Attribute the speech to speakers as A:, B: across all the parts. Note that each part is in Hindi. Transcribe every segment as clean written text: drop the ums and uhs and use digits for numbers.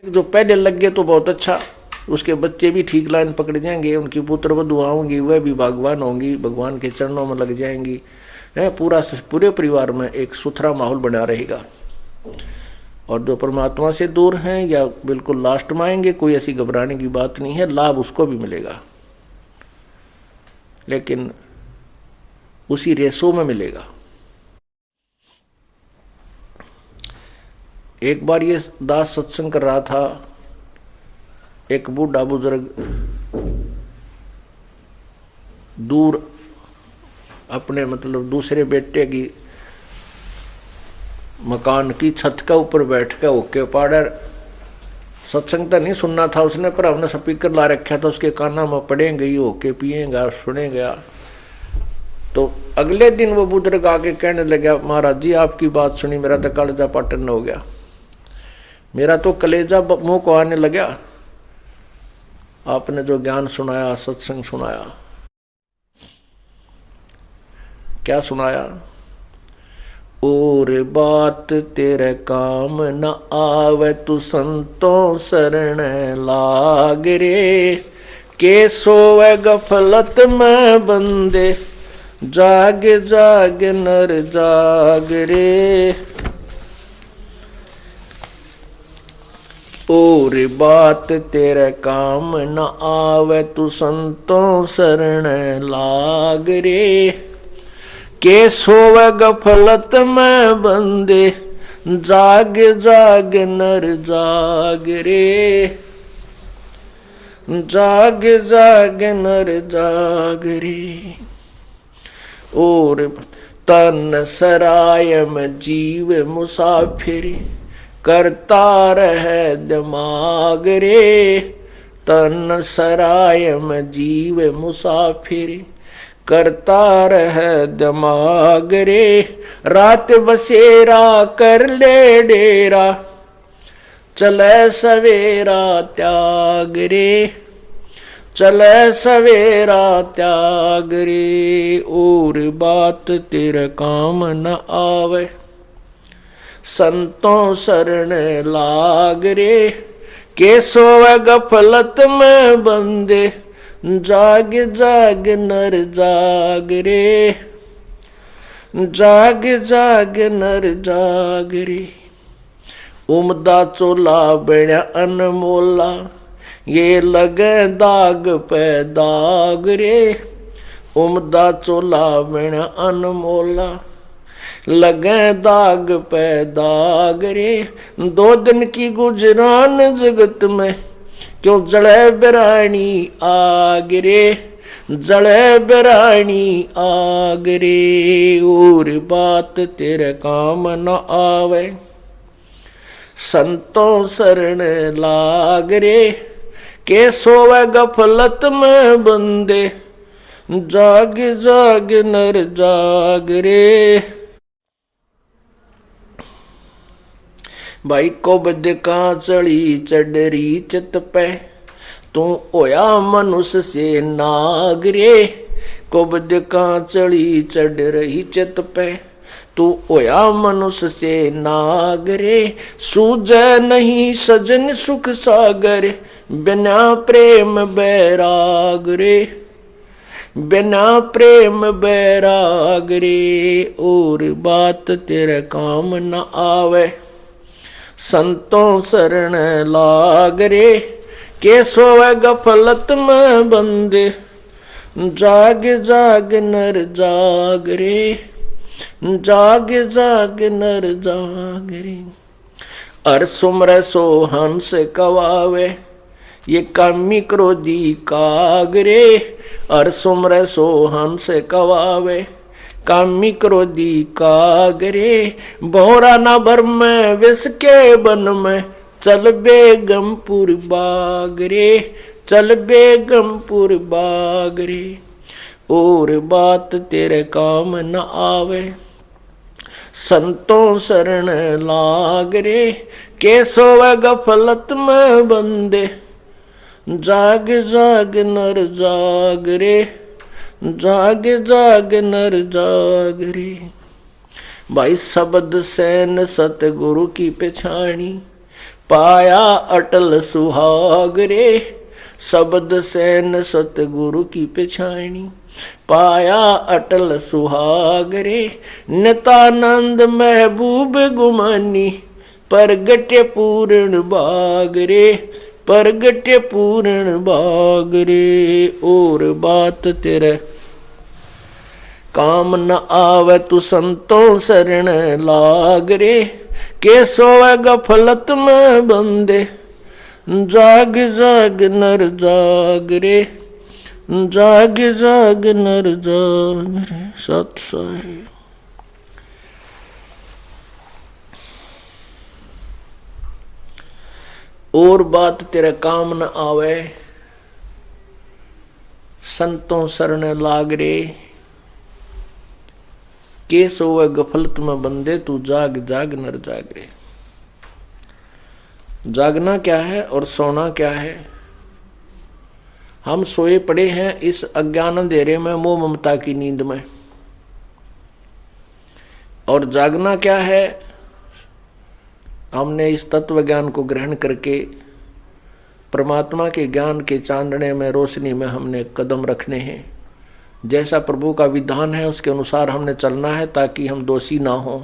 A: जो पहले लग गए तो बहुत अच्छा, उसके बच्चे भी ठीक लाइन पकड़ जाएंगे, उनकी पुत्र वधुआ होंगी, वह भी भगवान होंगी, भगवान के चरणों में लग जाएंगी, है पूरे परिवार में एक सुथरा माहौल बना रहेगा। और जो परमात्मा से दूर हैं या बिल्कुल लास्ट में आएंगे, कोई ऐसी घबराने की बात नहीं है, लाभ उसको भी मिलेगा, लेकिन उसी रेसों में मिलेगा। एक बार ये दास सत्संग कर रहा था, एक बूढ़ा बुजुर्ग दूर अपने मतलब दूसरे बेटे की मकान की छत के ऊपर बैठ के होके पाड़र सत्संग तो नहीं सुनना था उसने, पर हमने स्पीकर ला रखा था उसके काना में, पढ़ेंगे ही होके पिएगा सुनेगा। तो अगले दिन वो बुजुर्ग आके कहने लगा, महाराज जी आपकी बात सुनी मेरा तो कलेजा पाटन हो गया, मेरा तो कलेजा मुंह को आने लगा, आपने जो ज्ञान सुनाया, सत्संग सुनाया। क्या सुनाया? और बात तेरे काम न आवे तू संतों शरण लाग रे, के सोवे गफलत में बंदे, जाग जाग नर जाग रे। और बात तेरे काम न आवे तू संतों शरण लाग रे, के सोवे गफलत में बंदे, जाग जाग नर जाग रे, जाग जाग नर जाग रे। और तन सराय में जीव मुसाफिर, करता रहे दिमाग रे, तन सराय में जीव मुसाफिर, करता रहे दिमाग रे। रात बसेरा कर ले डेरा, चले सवेरा त्याग रे, चले सवेरा त्याग रे। और बात तेरे काम न आवे, संतों शरण लाग रे, के सोवे गफलत में बंदे, जाग जाग नर जाग रे, जाग जाग नर जाग रे। उमदा चोला बड़ा अनमोला, ये लगे दाग पे दाग रे, उमदा चोला बड़ा अनमोला, लगे दाग पे दाग रे। दो दिन की गुजरान जगत में, क्यों जड़े बिरानी आग रे, जड़े बिरानी आग रे। और बात तेरे काम न आवे, संतों शरण लाग रे, के सोवे गफलत में बंदे, जाग जाग नर जाग रे। भाई को बद का चढ़ी चढ़री चित पे, तू होया मनुष्य से नाग रे। को बद का चढ़ी चढ़ रही चित पे, तू होया मनुष्य से नाग रे। सूझे नहीं सजन सुख सागर, बिना प्रेम बैराग रे, बिना प्रेम बैराग रे। और बात तेरे काम न आवे, संतों शरण लाग रे, के सोवे गफलत में बंदे, जाग जाग नर जाग रे, जाग जाग नर जाग रे। अर सुमर सो हंस कवावे, ये कामी क्रोधी काग रे। अर सुमर सो हंस कवावे, कामी क्रोधी काग रे। भौरा न भर में विष के बन में, चल बेगमपुर बाग रे, चल बेगमपुर बाग रे। और बात तेरे काम न आवे, संतों शरण लाग रे, के सोवे गफलत में बंदे, जाग जाग नर जाग रे, जाग जाग नर जाग रे। भाई शब्द सैन सतगुरु की पछाणी, पाया अटल सुहाग रे, शब्द सैन सतगुरु की पेछानी। पाया अटल सुहाग रे, नितानंद महबूब गुमानी। परगटे पूर्ण बाग रे, परगटे पूर्ण बाग रे। और बात तेरे काम न आवे तू संतों शरण लाग रे। के सोवे गफलत में बंदे, जाग जाग नर जाग रे, जाग जाग नर जाग रे। सत साहिब। और बात तेरे काम न आवे, संतों शरण लाग रे। के सोवे गफलत में बंदे, तू जाग जाग नर जाग रे। जागना क्या है और सोना क्या है? हम सोए पड़े हैं इस अज्ञान अंधेरे में, मोह ममता की नींद में। और जागना क्या है? हमने इस तत्व ज्ञान को ग्रहण करके परमात्मा के ज्ञान के चांदने में, रोशनी में हमने कदम रखने हैं। जैसा प्रभु का विधान है उसके अनुसार हमने चलना है, ताकि हम दोषी ना हो।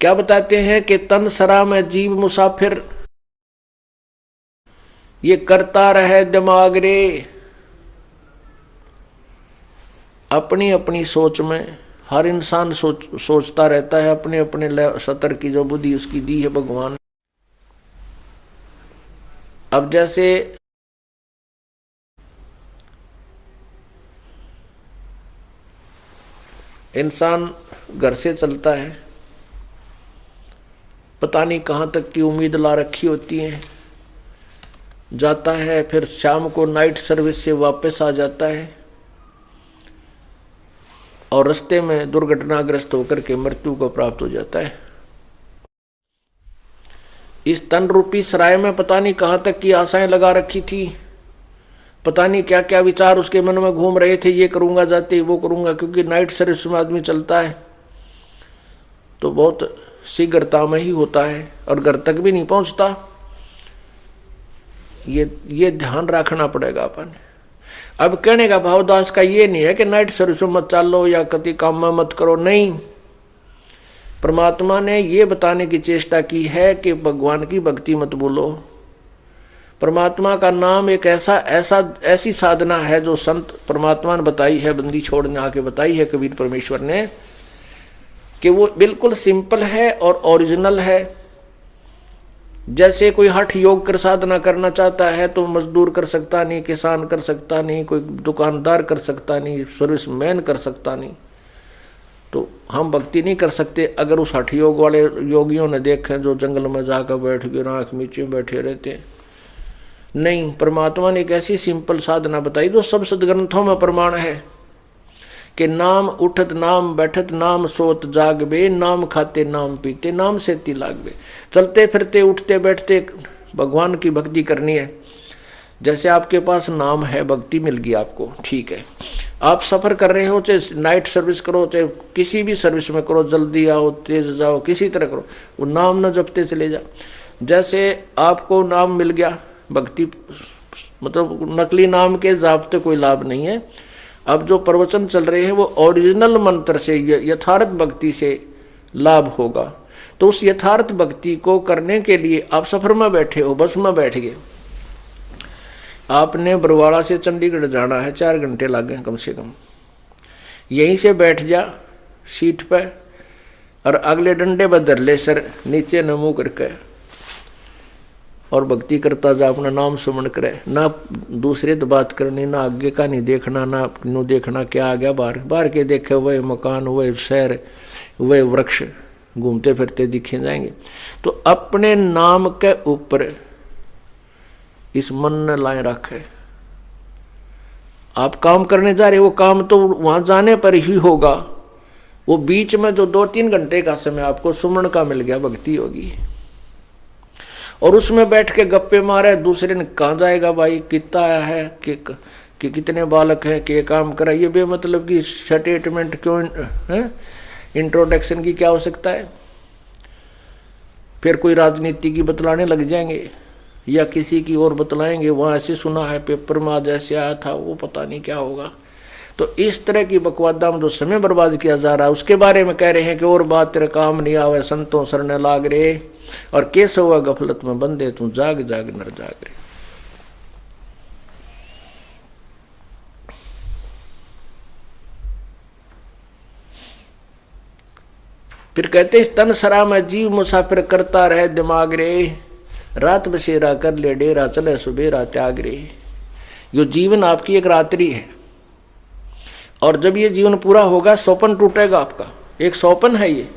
A: क्या बताते हैं कि तन सरा में जीव मुसाफिर, ये करता रहे दिमाग रे। अपनी अपनी सोच में हर इंसान सोचता रहता है, अपने अपने सतर की जो बुद्धि उसकी दी है भगवान। अब जैसे इंसान घर से चलता है, पता नहीं कहां तक की उम्मीद ला रखी होती है, जाता है, फिर शाम को नाइट सर्विस से वापस आ जाता है और रास्ते में दुर्घटनाग्रस्त होकर के मृत्यु को प्राप्त हो जाता है। इस तन रूपी सराय में पता नहीं कहां तक की आशाएं लगा रखी थी, पता नहीं क्या क्या विचार उसके मन में घूम रहे थे, ये करूंगा जाते, वो करूंगा। क्योंकि नाइट सर्विस में आदमी चलता है तो बहुत शीघ्रता में ही होता है और घर तक भी नहीं पहुंचता। ये ध्यान रखना पड़ेगा अपन। अब कहने का भावदास का ये नहीं है कि नाइट सर्विस में मत चलो या कति काम में मत करो, नहीं। परमात्मा ने ये बताने की चेष्टा की है कि भगवान की भक्ति मत भूलो। परमात्मा का नाम एक ऐसी साधना है जो संत परमात्मा ने बताई है, बंदी छोड़ने आके बताई है कबीर परमेश्वर ने, कि वो बिल्कुल सिंपल है और ओरिजिनल है। जैसे कोई हठ योग कर साधना करना चाहता है तो मजदूर कर सकता नहीं, किसान कर सकता नहीं, कोई दुकानदार कर सकता नहीं, सर्विसमैन कर सकता नहीं। तो हम भक्ति नहीं कर सकते अगर उस हठ योग वाले योगियों ने देखें जो जंगल में जाकर बैठ गए, आंख नीचे बैठे रहते। नहीं, परमात्मा ने एक ऐसी सिंपल साधना बताई जो सब सदग्रंथों में प्रमाण है कि नाम उठत नाम बैठत नाम सोत जागबे, नाम खाते नाम पीते नाम से तिलागबे। चलते फिरते उठते बैठते भगवान की भक्ति करनी है। जैसे आपके पास नाम है, भक्ति मिल गई आपको, ठीक है। आप सफर कर रहे हो, चाहे नाइट सर्विस करो, चाहे किसी भी सर्विस में करो, जल्दी आओ तेज जाओ, किसी तरह करो, वो नाम न जपते चले जाओ। जैसे आपको नाम मिल गया, भक्ति मतलब नकली नाम के जापते कोई लाभ नहीं है। अब जो प्रवचन चल रहे हैं वो ओरिजिनल मंत्र से, यथार्थ भक्ति से लाभ होगा। तो उस यथार्थ भक्ति को करने के लिए आप सफर में बैठे हो, बस में बैठ गए, आपने बरवाड़ा से चंडीगढ़ जाना है, 4 घंटे लगे कम से कम। यहीं से बैठ जा सीट पे और अगले डंडे बदर ले सर नीचे न मुंह करके और भक्ति करता जा, अपना नाम सुमन करे। ना दूसरे तो बात करनी, ना आगे का नहीं देखना, ना नो देखना क्या आ गया बाहर। बाहर के देखे वह मकान, वह शहर, वह वृक्ष घूमते फिरते दिखे जाएंगे। तो अपने नाम के ऊपर इस मन न लाए रखे। आप काम करने जा रहे, वो काम तो वहां जाने पर ही होगा। वो बीच में जो 2-3 घंटे का समय आपको सुमन का मिल गया, भक्ति होगी। और उसमें बैठ के गप्पे मारे, दूसरे ने कहाँ जाएगा भाई, कितना आया है कि कितने बालक हैं, कि काम करा, ये बेमतलब की स्टेटमेंट क्यों है, इंट्रोडक्शन की क्या आवश्यकता है? फिर कोई राजनीति की बतलाने लग जाएंगे या किसी की और बतलाएंगे, वहां ऐसे सुना है, पेपर में आज ऐसे आया था, वो पता नहीं क्या होगा। तो इस तरह की बकवादा में जो समय बर्बाद किया जा रहा है उसके बारे में कह रहे हैं कि और बात तेरे काम नहीं आवे, संतों सरने लाग रे, और कैसे हुआ गफलत में बंदे तू जाग जाग नर जाग रे। फिर कहते इस तन सरा में जीव मुसाफिर करता रहे दिमाग रे, रात बसेरा कर ले डेरा चले सुबेरा त्याग रे। यो जीवन आपकी एक रात्रि है, और जब ये जीवन पूरा होगा स्वप्न टूटेगा आपका, एक स्वप्न है ये।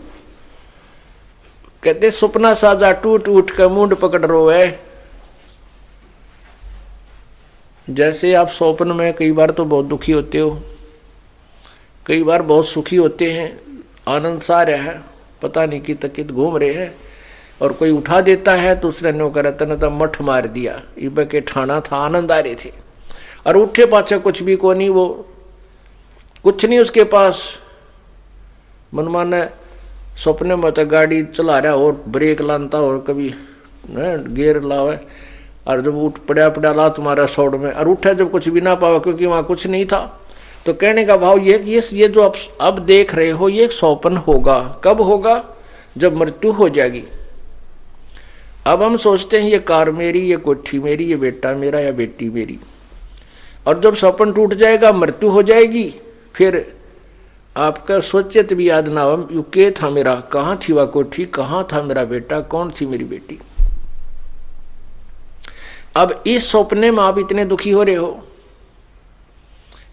A: कहते सपना साजा टूट उठ कर मुंड पकड़ रोए। जैसे आप स्वप्न में कई बार तो बहुत दुखी होते हो, कई बार बहुत सुखी होते हैं, आनंद सा रहा है, पता नहीं कि तकित घूम रहे हैं, और कोई उठा देता है तो उसने नो कर तो मठ मार दिया, इब के ठाना था, आनंद आ रहे थे, और उठे पाछे कुछ भी को नहीं, वो कुछ नहीं उसके पास। मनमाना सपने में तो गाड़ी चला रहा और ब्रेक लानता और कभी गियर लावे, और जब उठ पड़ा ला तुम्हारा सौड़ में, और उठा जब कुछ भी ना पावा क्योंकि वहां कुछ नहीं था। तो कहने का भाव ये जो आप अब देख रहे हो ये एक स्वप्न होगा। कब होगा? जब मृत्यु हो जाएगी। अब हम सोचते हैं ये कार मेरी, ये कोठी मेरी, ये बेटा मेरा या बेटी मेरी, और जब स्वप्न टूट जाएगा, मृत्यु हो जाएगी, फिर आपका सोचित भी याद ना हो यू के था मेरा, कहाँ थी वह कोठी, कहाँ था मेरा बेटा, कौन थी मेरी बेटी। अब इस सपने में आप इतने दुखी हो रहे हो,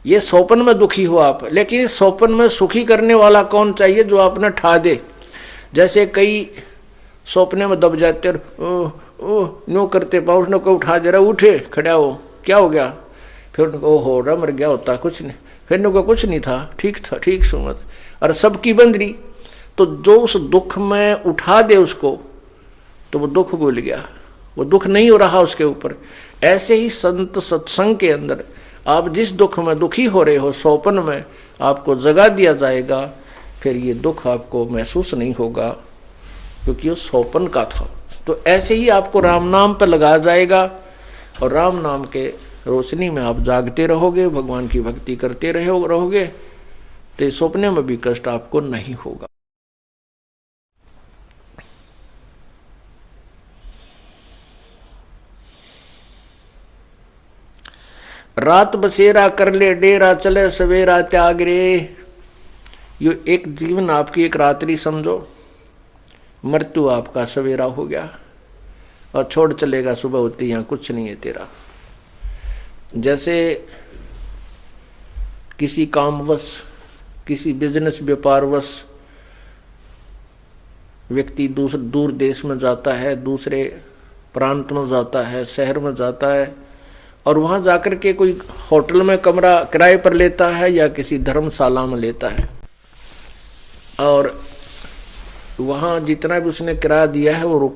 A: ये स्वप्न में दुखी हो आप, लेकिन इस स्वप्न में सुखी करने वाला कौन चाहिए जो आपने ठा दे। जैसे कई सपने में दब जाते और नो करते पाओ, उसने को उठा जरा, उठे खड़ा हो, क्या हो गया, फिर उनको हो रहा मर गया होता कुछ नहीं, फिर उनको कुछ नहीं था, ठीक था, ठीक सुमत, और सबकी बंदरी। तो जो उस दुख में उठा दे उसको, तो वो दुख भूल गया, वो दुख नहीं हो रहा उसके ऊपर। ऐसे ही संत सत्संग के अंदर आप जिस दुख में दुखी हो रहे हो, स्वप्न में आपको जगा दिया जाएगा, फिर ये दुख आपको महसूस नहीं होगा क्योंकि वो स्वप्न का था। तो ऐसे ही आपको राम नाम पर लगाया जाएगा, और राम नाम के रोशनी में आप जागते रहोगे, भगवान की भक्ति करते रहोगे, तो सपने में भी कष्ट आपको नहीं होगा। रात बसेरा कर ले डेरा चले सवेरा त्याग रे। यो एक जीवन आपकी एक रात्रि समझो, मृत्यु आपका सवेरा हो गया, और छोड़ चलेगा सुबह होती, यहाँ कुछ नहीं है तेरा। जैसे किसी कामवश, किसी बिजनेस व्यापारवश व्यक्ति दूर देश में जाता है, दूसरे प्रांत में जाता है, शहर में जाता है, और वहां जाकर के कोई होटल में कमरा किराए पर लेता है या किसी धर्मशाला में लेता है, और वहां जितना भी उसने किराया दिया है वो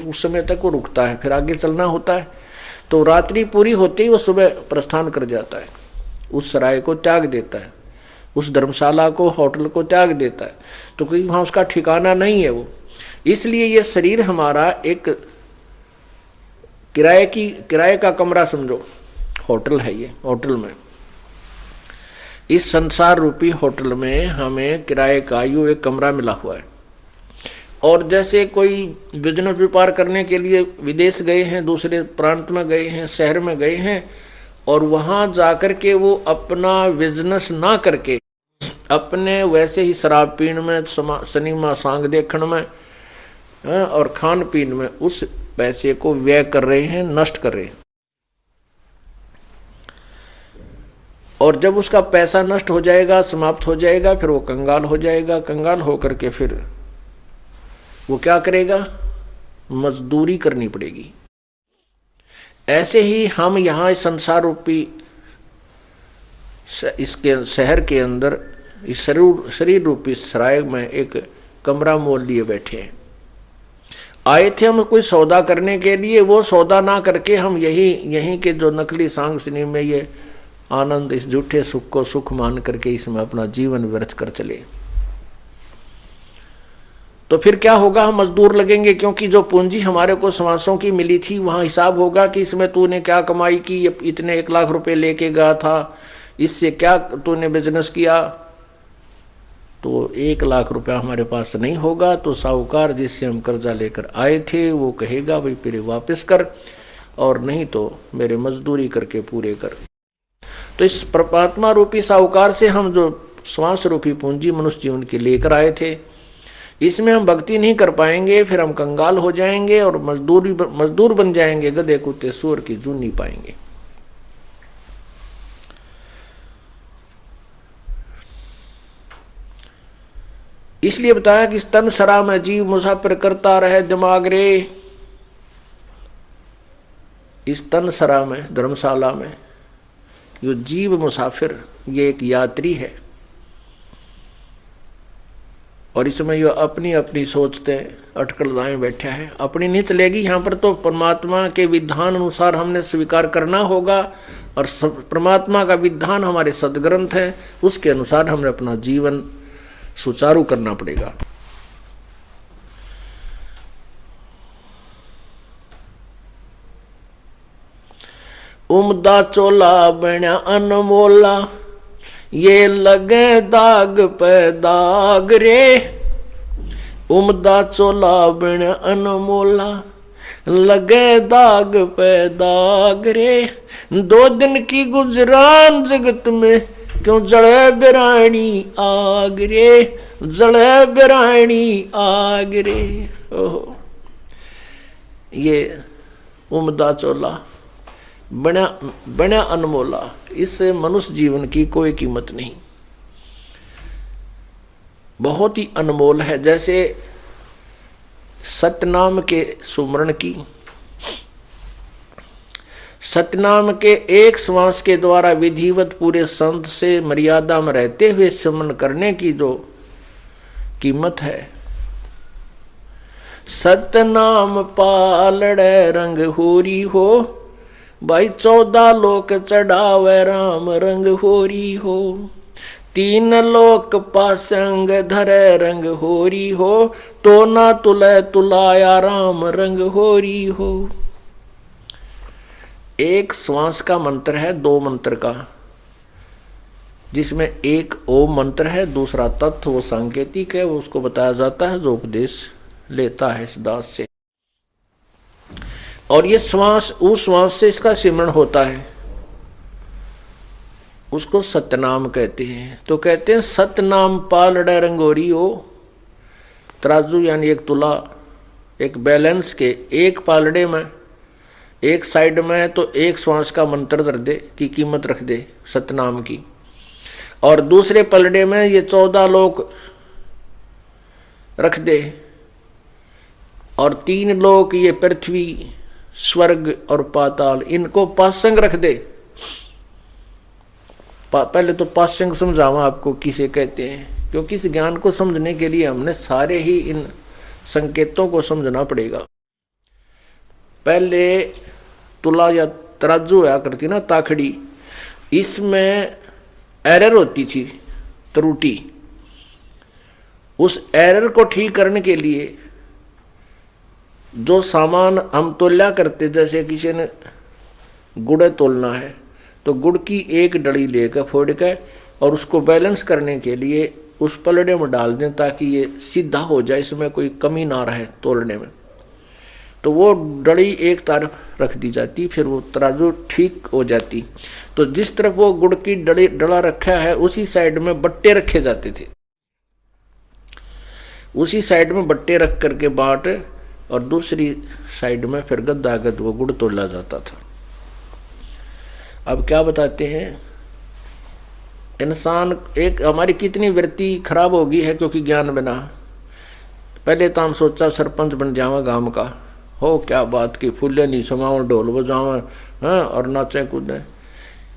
A: उस समय तक वो रुकता है, फिर आगे चलना होता है। तो रात्रि पूरी होते ही वो सुबह प्रस्थान कर जाता है, उस सराय को त्याग देता है, उस धर्मशाला को, होटल को त्याग देता है, तो कोई वहां उसका ठिकाना नहीं है वो। इसलिए ये शरीर हमारा एक किराए का कमरा समझो, होटल है ये। होटल में, इस संसार रूपी होटल में हमें किराए का यूं एक कमरा मिला हुआ है। और जैसे कोई बिजनेस व्यापार करने के लिए विदेश गए हैं, दूसरे प्रांत में गए हैं, शहर में गए हैं, और वहां जाकर के वो अपना बिजनेस ना करके अपने वैसे ही शराब पीने में, सिनेमा सांग देखने में और खान पीन में उस पैसे को व्यय कर रहे हैं, नष्ट कर रहे हैं। और जब उसका पैसा नष्ट हो जाएगा, समाप्त हो जाएगा, फिर वो कंगाल हो जाएगा। कंगाल होकर के फिर वो क्या करेगा? मजदूरी करनी पड़ेगी। ऐसे ही हम यहाँ संसार रूपी इसके शहर के अंदर इस शरीर रूपी सराय में एक कमरा मोल लिए बैठे हैं। आए थे हम कोई सौदा करने के लिए, वो सौदा ना करके हम यहीं के जो नकली सांग सिनेमा में ये आनंद, इस झूठे सुख को सुख मान करके इसमें अपना जीवन व्यर्थ कर चले। तो फिर क्या होगा, हम मजदूर लगेंगे, क्योंकि जो पूंजी हमारे को समासों की मिली थी वहां हिसाब होगा कि इसमें तूने क्या कमाई की, इतने 1 लाख रुपए लेके गया था, इससे क्या तूने बिजनेस किया। तो 1 लाख रुपया हमारे पास नहीं होगा तो साहूकार जिससे हम कर्जा लेकर आए थे वो कहेगा भाई फिर वापस कर, और नहीं तो मेरे मजदूरी करके पूरे कर। तो इस परमात्मा रूपी साहूकार से हम जो श्वास रूपी पूंजी मनुष्य जीवन की लेकर आए थे, इसमें हम भक्ति नहीं कर पाएंगे, फिर हम कंगाल हो जाएंगे और मजदूर बन जाएंगे, गधे कुत्ते सूअर की जून नहीं पाएंगे। इसलिए बताया कि तन सरा में जीव मुसाफिर करता रहे दिमाग रे। इस तन सरा में, धर्मशाला में, जो जीव मुसाफिर, ये एक यात्री है, और इसमें यो अपनी अपनी सोचते अटकलदाएं बैठा है, अपनी नहीं चलेगी। यहाँ पर तो परमात्मा के विधान अनुसार हमने स्वीकार करना होगा, और परमात्मा का विधान हमारे सदग्रंथ है, उसके अनुसार हमें अपना जीवन सुचारू करना पड़ेगा। उमदा चोला बना अनमोला, ये लगे दाग पे दाग रे। उमदा चोला बना अनमोला, लगे दाग पे दाग रे। 2 दिन की गुजरान जगत में, क्यों जड़े बिरानी आग रे, जड़े बिरानी आग रे। ओहो, ये उमदा चोला बना अनमोला, इससे मनुष्य जीवन की कोई कीमत नहीं, बहुत ही अनमोल है। जैसे सतनाम के सुमरण की, सतनाम के एक श्वास के द्वारा विधिवत पूरे संत से मर्यादा में रहते हुए स्मरण करने की जो कीमत है। सतनाम पालड़े रंग होरी हो, भाई 14 लोक चढ़ावे राम रंग होरी हो। 3 लोक पासंग धरे रंग होरी हो, तो ना तुले तुलाया राम रंग होरी हो। एक श्वास का मंत्र है, 2 मंत्र का, जिसमें एक ओम मंत्र है, दूसरा तत्व वो सांकेतिक है, वो उसको बताया जाता है जो उपदेश लेता है इस दास से। और ये श्वास, उस श्वास से इसका सिमरण होता है, उसको सतनाम कहते हैं। तो कहते हैं सतनाम पालड़े रंगोरी हो। तराजू यानी एक तुला, एक बैलेंस के एक पालड़े में, एक साइड में तो एक श्वास का मंत्र धर दे की कीमत रख दे सतनाम की, और दूसरे पलड़े में ये 14 लोक रख दे, और 3 लोक ये पृथ्वी स्वर्ग और पाताल, इनको पासंग रख दे। पहले तो पासंग समझावा आपको किसे कहते हैं, क्योंकि इस ज्ञान को समझने के लिए हमने सारे ही इन संकेतों को समझना पड़ेगा। पहले तुला या तराजू होया करती ना, ताखड़ी, इसमें एरर होती थी, त्रुटि। उस एरर को ठीक करने के लिए जो सामान हम तोला करते, जैसे किसी ने गुड़ तोलना है तो गुड़ की एक डली लेकर फोड़ के और उसको बैलेंस करने के लिए उस पलड़े में डाल दें ताकि ये सीधा हो जाए, इसमें कोई कमी ना रहे तोलने में। तो वो डली एक तरफ रख दी जाती, फिर वो तराजू ठीक हो जाती। तो जिस तरफ वो गुड़ की डला रखा है उसी साइड में बट्टे रखे जाते थे, उसी साइड में बट्टे रख करके बाट, और दूसरी साइड में फिर गद्दागद वो गुड़ तोला जाता था। अब क्या बताते हैं, इंसान एक हमारी कितनी वृत्ति खराब हो गई है क्योंकि ज्ञान बिना। पहले तो हम सोचा सरपंच बन जावा गांव का, हो क्या बात की, फूले नहीं समाओ ढोल बजावा, हाँ, और नाचे कूदें।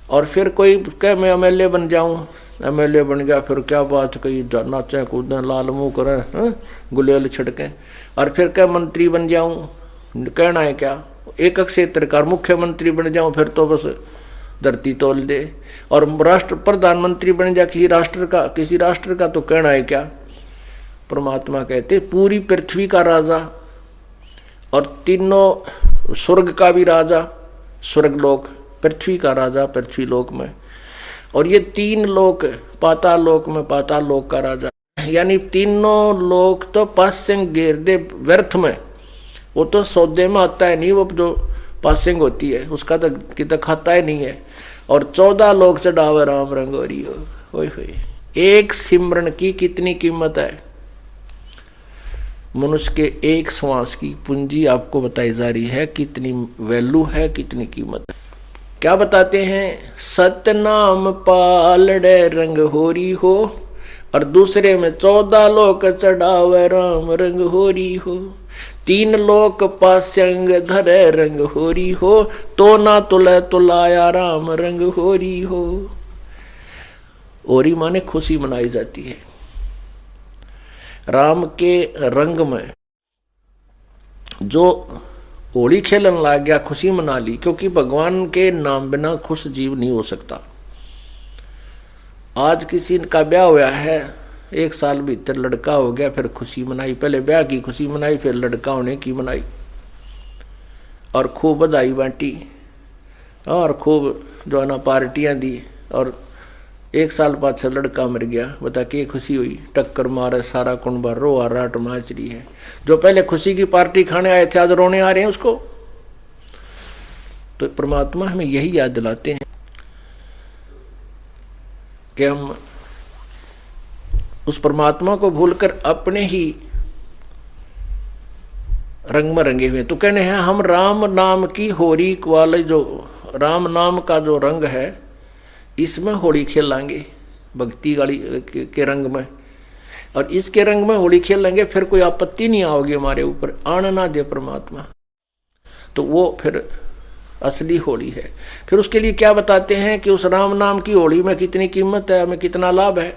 A: और फिर कोई कह मैं एमएलए बन जाऊं, एमएलए बन गया, फिर क्या बात कही, नाचे कूदें, लाल मुंह करें, हाँ, गुलेल छिड़कें। और फिर क्या मंत्री बन जाऊं, कहना है क्या, एक क्षेत्र का मुख्यमंत्री बन जाऊं, फिर तो बस धरती तोल दे। और राष्ट्र प्रधानमंत्री बन जा किसी राष्ट्र का तो कहना है क्या। परमात्मा कहते पूरी पृथ्वी का राजा और तीनों स्वर्ग का भी राजा, स्वर्गलोक, पृथ्वी का राजा पृथ्वी लोक में, और ये तीन लोक पाताल लोक में पाताल लोक का राजा। यानी तीनों लोक तो पासिंग घेर दे व्यर्थ में, वो तो सौदे में आता है नहीं, वो जो पासिंग होती है उसका तो कितना खाता ही नहीं है। और 14 लोक चढ़ावे राम रंगोरी हो। एक सिमरन की कितनी कीमत है। मनुष्य के एक श्वास की पूंजी आपको बताई जा रही है, कितनी वैल्यू है, कितनी कीमत है। क्या बताते हैं, सतनाम पालड़े रंग होरी हो, और दूसरे में 14 लोक चढ़ावे राम रंग होरी हो, 3 लोक पास्यंग धरे रंग होरी हो, तो ना तुले तुलाया राम रंग होरी हो। होरी माने खुशी मनाई जाती है। राम के रंग में जो होली खेलन लग गया, खुशी मना ली, क्योंकि भगवान के नाम बिना खुश जीव नहीं हो सकता। आज किसी का ब्याह हुआ है, 1 साल भीतर लड़का हो गया, फिर खुशी मनाई, पहले ब्याह की खुशी मनाई, फिर लड़का होने की मनाई, और खूब बधाई बांटी, और खूब जो है ना पार्टियां दी, और 1 साल बाद से लड़का मर गया। बता के खुशी हुई, टक्कर मारे सारा कुंबा, रोआ राट माच रही है। जो पहले खुशी की पार्टी खाने आए थे आज रोने आ रहे हैं उसको। तो परमात्मा हमें यही याद दिलाते हैं कि हम उस परमात्मा को भूलकर अपने ही रंग में रंगे हुए। तो कहने हैं हम राम नाम की होली वाले, जो राम नाम का जो रंग है इसमें होली खेलेंगे, भक्ति वाली के रंग में, और इसके रंग में होली खेल लेंगे, फिर कोई आपत्ति नहीं आओगी हमारे ऊपर, आने ना दे परमात्मा। तो वो फिर असली होली है। फिर उसके लिए क्या बताते हैं कि उस राम नाम की होली में कितनी कीमत है, हमें कितना लाभ है।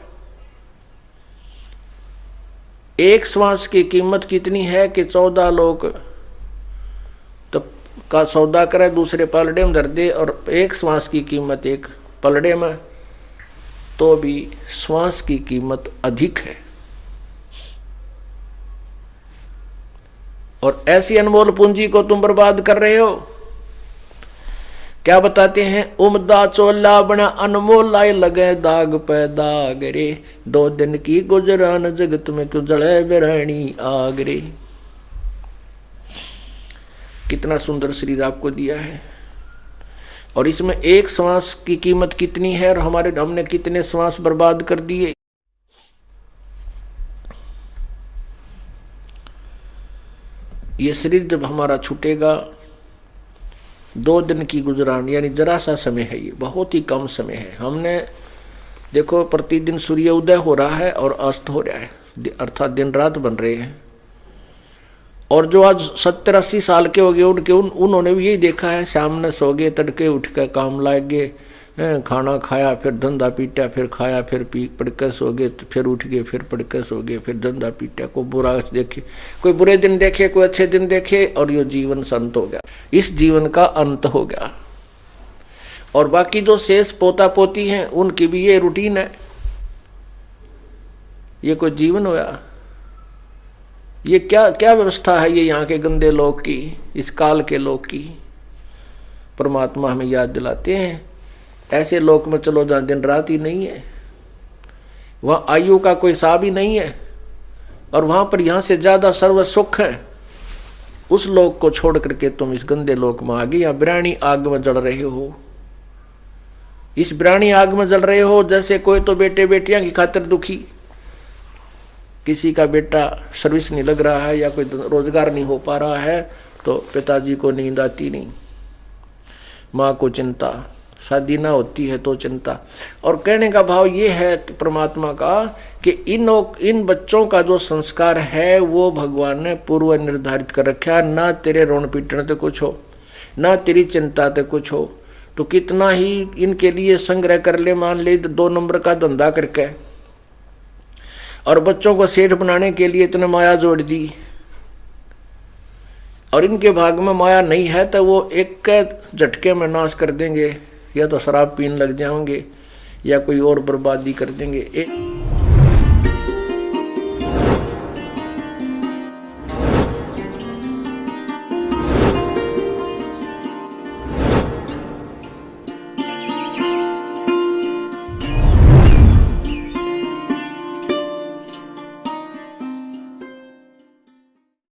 A: एक श्वास की कीमत कितनी है कि 14 लोग तो का सौदा करे, दूसरे पलड़े में धर दे, और एक श्वास की कीमत एक पलड़े में, तो भी श्वास की कीमत अधिक है। और ऐसी अनमोल पूंजी को तुम बर्बाद कर रहे हो। क्या बताते हैं, उमदा चोला बना अनमोल लाए लगे दाग पे दाग रे, 2 दिन की गुजरान जगत में क्यों जले बिरानी आग रे। कितना सुंदर शरीर आपको दिया है, और इसमें एक श्वास की कीमत कितनी है, और हमने कितने श्वास बर्बाद कर दिए। ये शरीर जब हमारा छूटेगा, 2 दिन की गुजरान, यानी जरा सा समय है, ये बहुत ही कम समय है। हमने देखो प्रतिदिन सूर्य उदय हो रहा है और अस्त हो रहा है, अर्थात दिन रात बन रहे हैं। और जो आज 70-80 साल के हो गए उन्होंने भी यही देखा है, शाम में सो गए, तड़के उठ कर काम लाग गए, खाना खाया, फिर धंधा पीटा, फिर खाया, फिर पढ़कर सो गए, फिर उठ गए, फिर पढ़कर सो गए, फिर धंधा पीटा। कोई बुरा देखे, कोई बुरे दिन देखे, कोई अच्छे दिन देखे, और ये जीवन संत हो गया, इस जीवन का अंत हो गया। और बाकी जो शेष पोता पोती हैं उनकी भी ये रूटीन है। ये कोई जीवन होया, ये क्या क्या व्यवस्था है ये यहाँ के गंदे लोग की, इस काल के लोग की। परमात्मा हमें याद दिलाते हैं, ऐसे लोक में चलो जहाँ दिन रात ही नहीं है, वहाँ आयु का कोई हिसाब ही नहीं है, और वहाँ पर यहाँ से ज्यादा सर्व सुख है। उस लोक को छोड़ करके तुम इस गंदे लोक में आ गए, या बिरानी आग में जल रहे हो। इस बिरानी आग में जल रहे हो, जैसे कोई तो बेटे बेटियां की खातिर दुखी, किसी का बेटा सर्विस नहीं लग रहा है, या कोई रोजगार नहीं हो पा रहा है, तो पिताजी को नींद आती नहीं, माँ को चिंता, शादी ना होती है तो चिंता। और कहने का भाव ये है परमात्मा का कि इन बच्चों का जो संस्कार है वो भगवान ने पूर्व निर्धारित कर रखा, ना तेरे रोन पीटने से कुछ हो, ना तेरी चिंता से कुछ हो। तो कितना ही इनके लिए संग्रह कर ले, मान ले 2 नंबर का धंधा करके, और बच्चों को सेठ बनाने के लिए इतने माया जोड़ दी, और इनके भाग में माया नहीं है तो वो एक झटके में नाश कर देंगे, या तो शराब पीने लग जाएंगे, या कोई और बर्बादी कर देंगे।